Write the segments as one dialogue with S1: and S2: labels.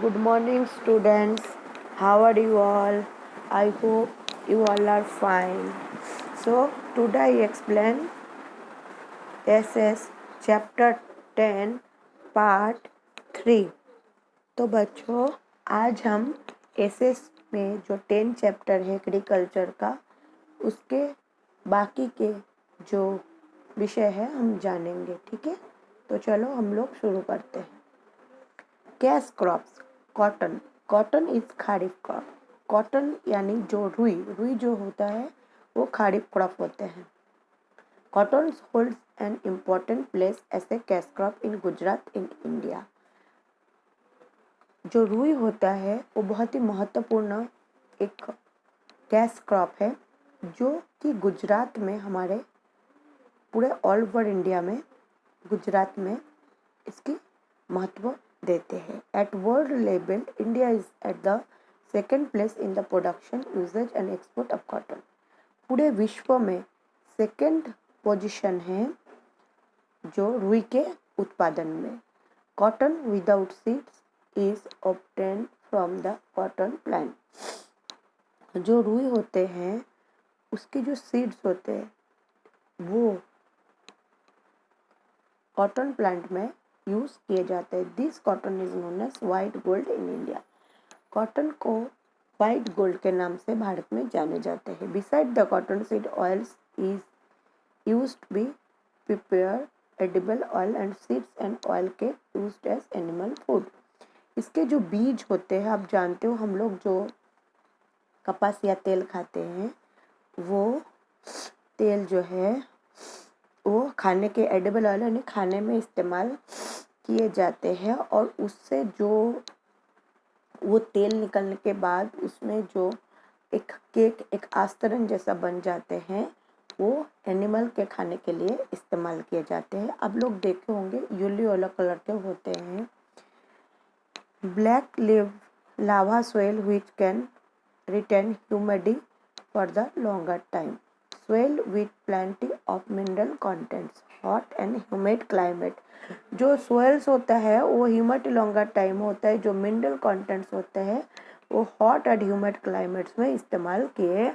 S1: Good morning, students. How are you all? I hope you all are fine. So, today I explain SS Chapter 10 Part 3. तो बच्चों, आज हम SS में जो 10 chapter है agriculture का, उसके बाकी के जो विषय है हम जानेंगे. ठीक है, तो चलो हम लोग शुरू करते हैं. Cash crops. Cotton. Cotton is kharif crop. Cotton यानी जो रुई जो होता है वो खारिफ क्रॉप होते हैं. Cotton holds an important place as a cash crop in Gujarat in India. जो रुई होता है वो बहुत ही महत्वपूर्ण एक कैश क्रॉप है जो कि गुजरात में, हमारे पूरे ऑल ओवर इंडिया में, गुजरात में इसकी महत्व देते हैं. At world level India is at the second place in the production, uses and export of cotton. पूरे विश्व में सेकेंड पोजीशन है जो रुई के उत्पादन में. Cotton without seeds is obtained from the cotton plant. जो रुई होते हैं उसके जो सीड्स होते हैं वो कॉटन प्लांट में यूज किए जाते हैं. This cotton is known as white gold in India. Cotton को वाइट गोल्ड के नाम से भारत में जाने जाते हैं. Beside the cotton seed oils is used to be prepare edible oil and seeds and oil के यूज्ड एज एनिमल फूड. इसके जो बीज होते हैं, आप जानते हो हम लोग जो कपास या तेल खाते हैं वो तेल जो है वो खाने के एडिबल ऑयल यानी खाने में इस्तेमाल किए जाते हैं. और उससे जो वो तेल निकलने के बाद उसमें जो एक केक, एक आस्तरन जैसा बन जाते हैं, वो एनिमल के खाने के लिए इस्तेमाल किए जाते हैं. आप लोग देखे होंगे येलो कलर के होते हैं. Black live lava soil which can retain humidity for the longer time. Soil with plenty of mineral contents, hot and humid climate. जो सोइल्स होता है वो ह्यूमिड लॉन्गर टाइम होता है. जो मिनरल कंटेंट्स होते हैं वो हॉट एंड ह्यूमिड क्लाइमेट्स में इस्तेमाल किए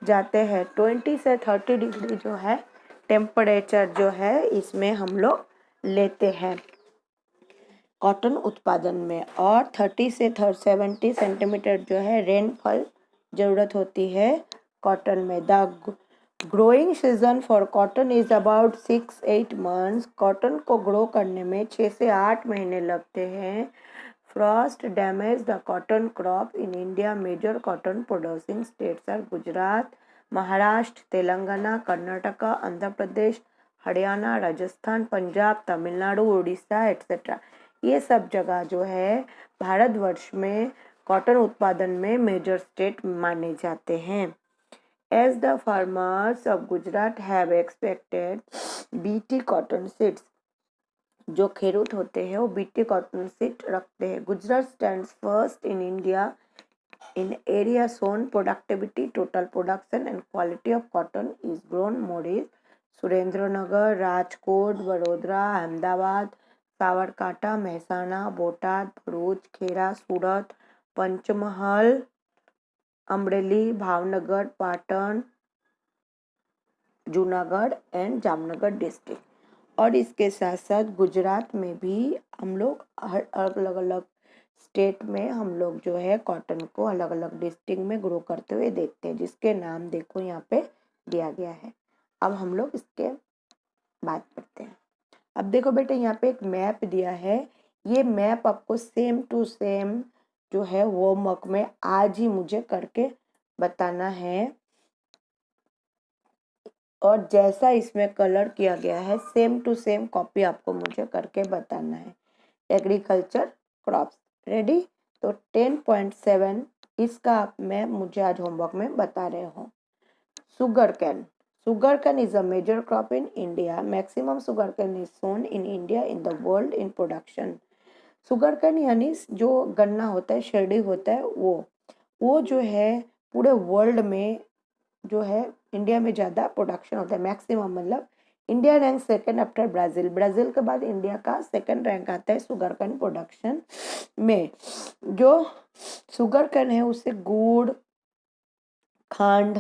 S1: जाते हैं. 20 से 30 डिग्री जो है टेम्परेचर जो है इसमें हम लोग लेते हैं कॉटन उत्पादन में. और 30 से 70 सेंटीमीटर जो है रेनफॉल ज़रूरत होती है कॉटन में. The growing season for cotton is about 6-8 months. Cotton को ग्रो करने में 6 से 8 महीने लगते हैं. Frost damage the cotton crop in India. Major cotton producing states are Gujarat, Maharashtra, Telangana, Karnataka, Andhra Pradesh, Haryana, Rajasthan, Punjab, Tamil Nadu, Orissa etcetera. ये सब जगह जो है भारतवर्ष में कॉटन उत्पादन में मेजर स्टेट माने जाते हैं. As the farmers of Gujarat have expected BT cotton seeds, जो खेरूत होते हैं वो BT cotton seed रखते हैं. Gujarat stands first in India in area sown productivity, total production and quality of cotton is grown more is Surendranagar, Rajkot, Vadodara, Ahmedabad, Sabarkantha, Mehsana, Botad, Bharuch, Kheda, Surat, Panchmahal, Amreli, Bhavnagar, Patan, Junagadh and Jamnagar district. और इसके साथ साथ गुजरात में भी हम लोग हर अलग अलग स्टेट में हम लोग जो है कॉटन को अलग अलग डिस्ट्रिक्ट में ग्रो करते हुए देखते हैं, जिसके नाम देखो यहाँ पे दिया गया है. अब हम लोग इसके बात करते हैं. अब देखो बेटे यहाँ पे एक मैप दिया है. ये मैप आपको सेम टू सेम जो है होमवर्क में आज ही मुझे करके बताना है. और जैसा इसमें कलर किया गया है सेम टू सेम कॉपी आपको मुझे करके बताना है. Agriculture crops ready. तो 10.7 इसका मैं मुझे आज होमवर्क में बता रहे हूँ. Sugar cane. Sugar cane is a major crop in India. Maximum sugar cane is sown in India in the world in production. Sugar cane यानी जो गन्ना होता है, शेरडी होता है, वो जो है पूरे वर्ल्ड में जो है इंडिया में ज़्यादा प्रोडक्शन होता है. मैक्सिमम मतलब India rank second after Brazil. Brazil के बाद इंडिया का सेकंड रैंक आता है शुगर कैन प्रोडक्शन में। जो शुगर कैन है उससे गुड़, खंड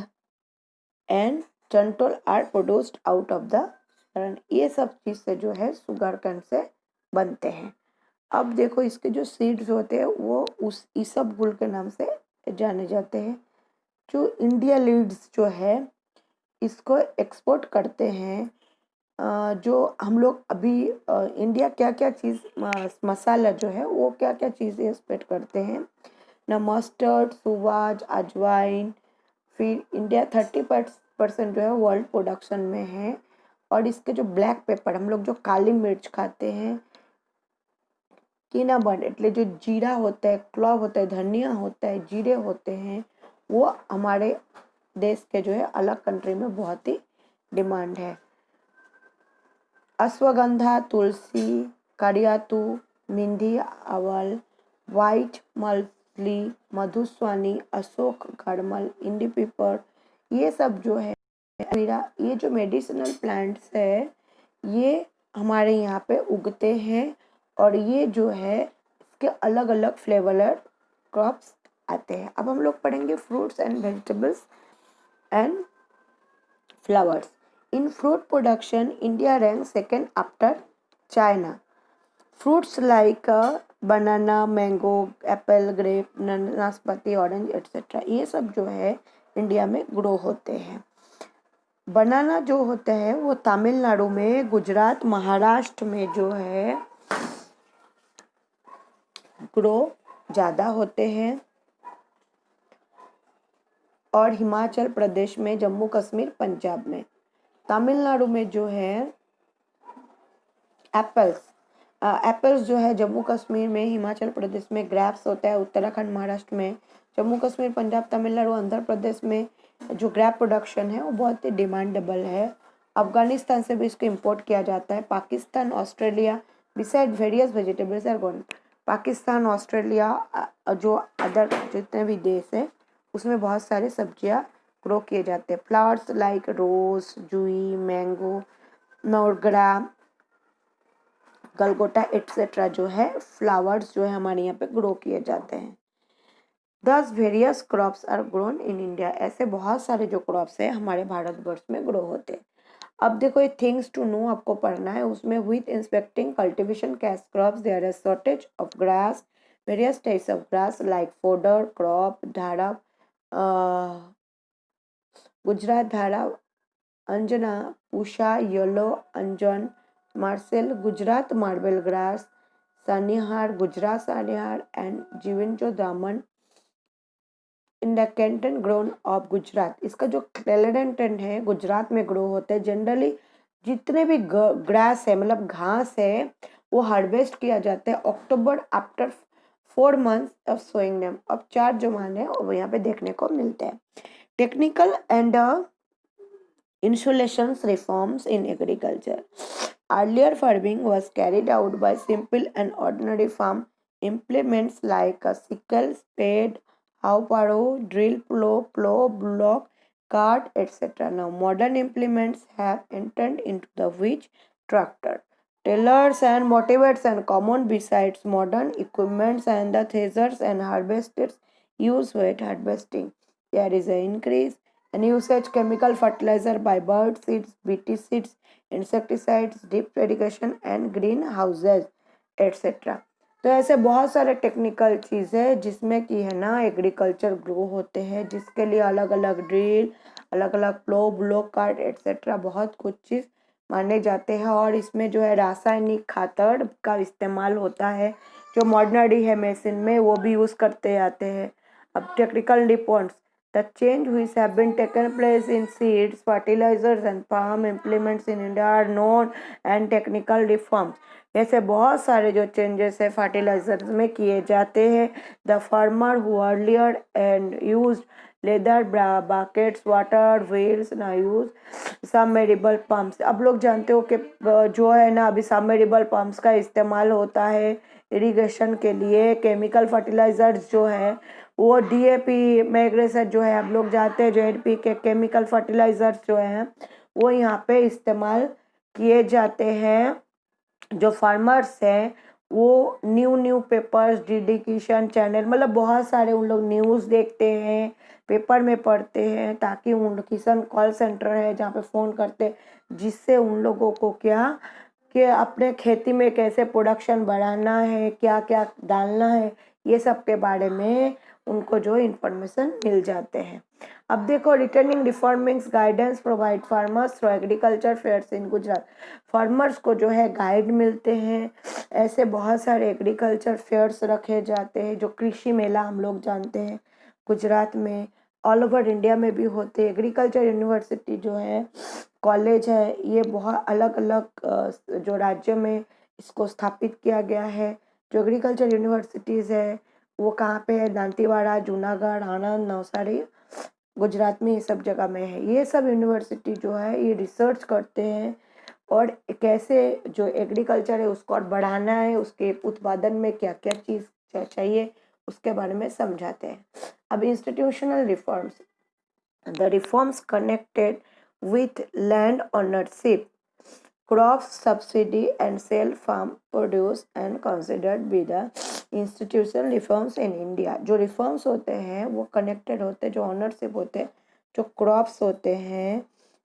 S1: एंड चंटोल are produced out of the run. ये सब चीज़ से जो है शुगर कैन से बनते हैं। अब देखो इसके जो सीड्स होते हैं वो उस इसबगुल के नाम से जाने जाते हैं। जो इंडिया लीड्स जो है इसको एक्सपोर्ट करते हैं। जो हम लोग अभी इंडिया क्या क्या चीज़ मसाला जो है वो क्या क्या चीज़ें एक्सपोर्ट करते हैं ना, मस्टर्ड, सुवाज, अजवाइन। फिर इंडिया 30% जो है वर्ल्ड प्रोडक्शन में है। और इसके जो ब्लैक पेपर हम लोग जो काली मिर्च खाते हैं, कीनाबन એટલે जो जीरा होता है, क्लॉव होता है, धनिया होता है, जीरे होते हैं, वो हमारे देश के जो है अलग कंट्री में बहुत ही डिमांड है। अश्वगंधा, तुलसी, करियातू, मेहंदी अवल, वाइट मलली, मधुस्वानी, अशोक गड़मल, इंडी पीपर, ये सब जो है मेरा ये जो मेडिसिनल प्लांट्स है ये हमारे यहाँ पे उगते हैं। और ये जो है इसके अलग अलग फ्लेवर क्रॉप्स आते हैं। अब हम लोग पढ़ेंगे fruits and vegetables and flowers. In fruit production, India ranks second after China. Fruits like banana, mango, apple, grape, नाशपाती, ऑरेंज etc. ये सब जो है इंडिया में ग्रो होते हैं। बनाना जो होते हैं वो तमिलनाडु में, गुजरात, महाराष्ट्र में जो है ग्रो ज़्यादा होते हैं। और हिमाचल प्रदेश में, जम्मू कश्मीर, पंजाब में। तमिलनाडु में जो है एप्पल्स जो है जम्मू कश्मीर में, हिमाचल प्रदेश में ग्रेप्स होता है, उत्तराखंड, महाराष्ट्र में, जम्मू कश्मीर, पंजाब, तमिलनाडु, आंध्र प्रदेश में जो ग्रेप प्रोडक्शन है वो बहुत ही डिमांडेबल है। अफगानिस्तान से भी इसको इंपोर्ट किया जाता है। Pakistan, Australia, beside various vegetables are grown. Pakistan, Australia जो अदर जितने भी देश है उसमें बहुत सारे सब्जियां ग्रो किए जाते हैं। फ्लावर्स लाइक रोज, जूई, मैंगो, मोगरा, गलगोटा एट्सेट्रा जो है फ्लावर्स जो है हमारे यहाँ पे ग्रो किए जाते हैं। 10 various crops are grown in India. ऐसे बहुत सारे जो क्रॉप्स है हमारे भारतवर्ष में ग्रो होते हैं। अब देखो ये थिंग्स टू नो आपको पढ़ना है। उसमें with inspecting cultivation cash crops there is shortage of grass, various types of grass like fodder crop, ढाड़प, गुजरात ढाड़प, अंजना, पूषा, येलो अंजन, मार्सेल, गुजरात मार्बल ग्रास, सानिहार, गुजरात सानिहार एंड जीवेंचो Daman in the canton grown of Gujarat. इसका जो क्लेलेडेंटन है गुजरात में ग्रो होते हैं। जनरली जितने भी ग्रास है मतलब घास है वो हार्वेस्ट किया जाता है October after 4 months of sowing them. अब 4 जो मान है वो यहाँ पे देखने को मिलते हैं। Technical and insulations reforms in agriculture. Earlier farming was carried out by simple and ordinary farm implements like a sickle, spade, how-paro, drill plow, block, cart, etc. Now modern implements have entered into the which tractor, tillers and motivates and common besides modern equipments and the threshers and harvesters use weight harvesting. There is an increase and usage chemical fertilizer by bird seeds, BT seeds, insecticides, drip irrigation and greenhouses etc. तो ऐसे बहुत सारे technical चीज़ है जिसमें कि है ना agriculture grow होते हैं, जिसके लिए अलग अलग ड्रिल, अलग अलग प्लो, ब्लॉक, कार्ट एक्सेट्रा बहुत कुछ चीज़ माने जाते हैं। और इसमें जो है रासायनिक खातर का इस्तेमाल होता है जो मॉडर्नरी है मशीन में वो भी यूज़ करते आते हैं। अब technical reports, the change which have been taken place in seeds, fertilizers and farm implements in India are known and technical reforms. ऐसे बहुत सारे जो चेंजेस है फर्टिलाइजर्स में किए जाते हैं। The farmer who earlier and use leather buckets, water wheels ना यूज सबमर्सिबल पंप्स। अब लोग जानते हो कि जो है ना अभी सबमर्सिबल पंप्स का इस्तेमाल होता है इरिगेशन के लिए। केमिकल फर्टिलाइजर्स जो है वो DAP मैग्रेसेट जो है आप लोग जानते हैं जो NPK के केमिकल फर्टिलाइजर्स जो हैं वो यहाँ पे इस्तेमाल किए जाते हैं। जो फार्मर्स हैं वो न्यू पेपर्स, डीडी किसान चैनल, मतलब बहुत सारे उन लोग न्यूज़ देखते हैं, पेपर में पढ़ते हैं, ताकि उन किसान कॉल सेंटर है जहाँ पे फ़ोन करते हैं, जिससे उन लोगों को क्या कि अपने खेती में कैसे प्रोडक्शन बढ़ाना है, क्या क्या डालना है, ये सब के बारे में उनको जो इन्फॉर्मेशन मिल जाते हैं। अब देखो, returning reformings guidance provide farmers through agriculture fairs in Gujarat. Farmers को जो है गाइड मिलते हैं, ऐसे बहुत सारे एग्रीकल्चर फेयर्स रखे जाते हैं, जो कृषि मेला हम लोग जानते हैं गुजरात में, ऑल ओवर इंडिया में भी होते हैं। एग्रीकल्चर यूनिवर्सिटी जो है, कॉलेज है, ये बहुत अलग अलग जो राज्य में इसको स्थापित किया गया है। जो एग्रीकल्चर यूनिवर्सिटीज़ है वो कहाँ पे है? दांतीवाड़ा, जूनागढ़, आणंद, नवसारी, गुजरात में, ये सब जगह में है। ये सब यूनिवर्सिटी जो है ये रिसर्च करते हैं और कैसे जो एग्रीकल्चर है उसको और बढ़ाना है, उसके उत्पादन में क्या क्या चीज़ चाहिए उसके बारे में समझाते हैं। अब institutional reforms, the reforms connected with land ownership, crop subsidy and sell farm produce and considered be the institutional reforms in India। जो रिफॉर्म्स होते हैं वो कनेक्टेड होते हैं, जो ऑनरशिप होते हैं, जो क्रॉप्स होते हैं,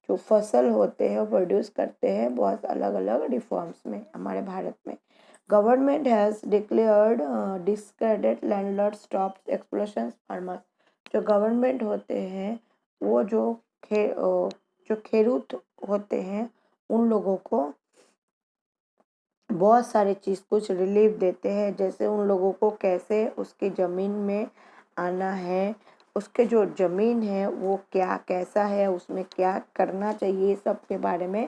S1: जो फसल होते हैं वो प्रोड्यूस करते हैं बहुत अलग अलग रिफॉर्म्स में हमारे भारत में। Government has declared discredit landlord stop explosion farmers. जो गवर्नमेंट होते हैं वो जो खेरूत होते हैं उन लोगों को बहुत सारे चीज़ कुछ रिलीफ देते हैं, जैसे उन लोगों को कैसे उसकी ज़मीन में आना है, उसके जो ज़मीन है वो क्या कैसा है, उसमें क्या करना चाहिए, सब के बारे में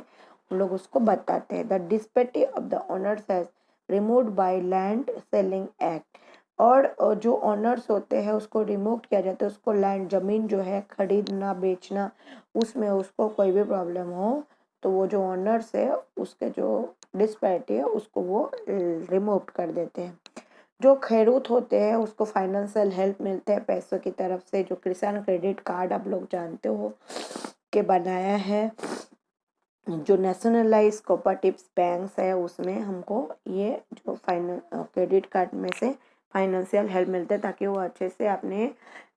S1: उन लोग उसको बताते हैं। The disparity of the owners has removed by land ceiling act. और जो ऑनर्स होते हैं उसको रिमूव किया जाता है, उसको लैंड ज़मीन जो है खरीदना बेचना, उसमें उसको कोई भी प्रॉब्लम हो तो वो जो ऑनर्स है उसके जो डिस्पैरिटी है उसको वो रिमूव कर देते हैं। जो खेरूत होते हैं उसको फाइनेंशियल हेल्प मिलते हैं पैसों की तरफ से। जो किसान क्रेडिट कार्ड आप लोग जानते हो के बनाया है, जो नेशनलाइज कोऑपरेटिव बैंक्स है उसमें हमको ये जो क्रेडिट कार्ड में से फाइनेंशियल हेल्प मिलता है, ताकि वो अच्छे से अपने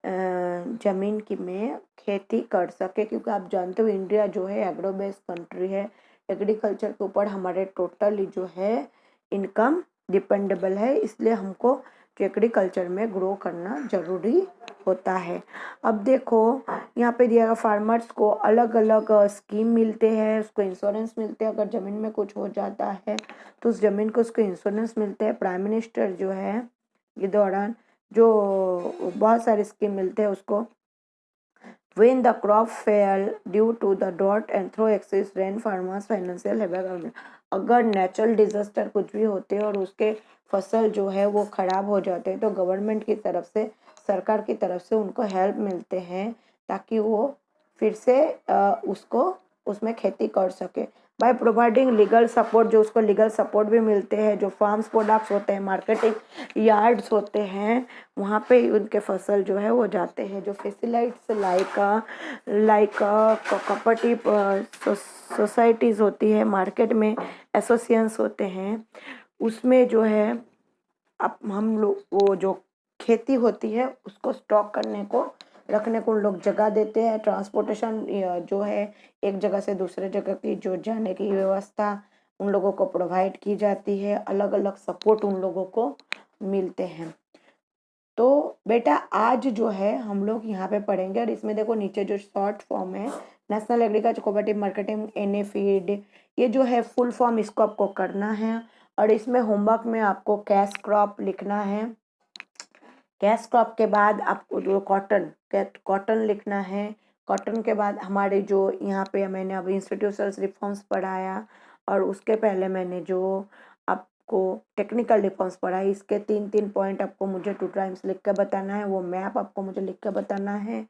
S1: ज़मीन की में खेती कर सके। क्योंकि आप जानते हो इंडिया जो है एग्रो बेस्ड कंट्री है, एग्रीकल्चर के ऊपर हमारे टोटली जो है इनकम डिपेंडेबल है, इसलिए हमको जो एग्रीकल्चर में ग्रो करना ज़रूरी होता है। अब देखो यहाँ पे दिया गया फार्मर्स को अलग अलग स्कीम मिलते हैं, उसको इंश्योरेंस मिलते हैं, अगर ज़मीन में कुछ हो जाता है तो उस ज़मीन को उसको इंश्योरेंस मिलते हैं। प्राइम मिनिस्टर जो है के दौरान जो बहुत सारे स्कीम मिलते हैं उसको। When the crop fail due to the drought and through excess rain, farmers financial help। अगर नेचुरल डिजास्टर कुछ भी होते हैं और उसके फसल जो है वो खराब हो जाते हैं तो गवर्नमेंट की तरफ से, सरकार की तरफ से उनको हेल्प मिलते हैं, ताकि वो फिर से उसको उसमें खेती कर सके। बाय प्रोवाइडिंग लीगल सपोर्ट, जो उसको लीगल सपोर्ट भी मिलते हैं। जो फार्म्स प्रोडक्ट्स होते हैं, मार्केटिंग यार्ड्स होते हैं, वहाँ पे उनके फसल जो है वो जाते हैं। जो फैसिलिटीज लाइक कोऑपरेटिव सोसाइटीज़ होती है, मार्केट में एसोसिएशंस होते हैं, उसमें जो है अब हम लोग वो जो खेती होती है उसको स्टॉक करने को रखने को उन लोग जगह देते हैं। ट्रांसपोर्टेशन जो है एक जगह से दूसरे जगह की जो जाने की व्यवस्था उन लोगों को प्रोवाइड की जाती है, अलग अलग सपोर्ट उन लोगों को मिलते हैं। तो बेटा आज जो है हम लोग यहाँ पे पढ़ेंगे, और इसमें देखो नीचे जो शॉर्ट फॉर्म है नेशनल एग्रीकल्चर कोऑपरेटिव मार्केटिंग एनएफीड, ये जो है फुल फॉर्म इसको आपको करना है। और इसमें होमवर्क में आपको कैश क्रॉप लिखना है। कैश क्रॉप के बाद आपको जो कॉटन लिखना है। कॉटन के बाद हमारे जो यहाँ पे मैंने अब इंस्टीट्यूशनल रिफॉर्म्स पढ़ाया, और उसके पहले मैंने जो आपको टेक्निकल रिफॉर्म्स पढ़ाई, इसके 3-3 पॉइंट आपको मुझे 2 टाइम्स लिख के बताना है। वो मैप आपको मुझे लिख के बताना है,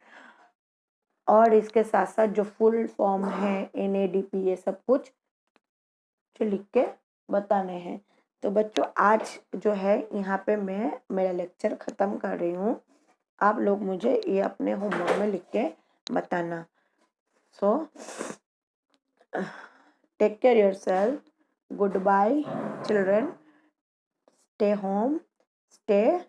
S1: और इसके साथ साथ जो फुल फॉर्म है NADP, ये सब कुछ जो लिख के बताने हैं। तो बच्चों आज जो है यहाँ पे मैं मेरा लेक्चर ख़त्म कर रही हूँ। आप लोग मुझे ये अपने होमवर्क में लिख के बताना। सो Take care yourself. Goodbye children. Stay home. Stay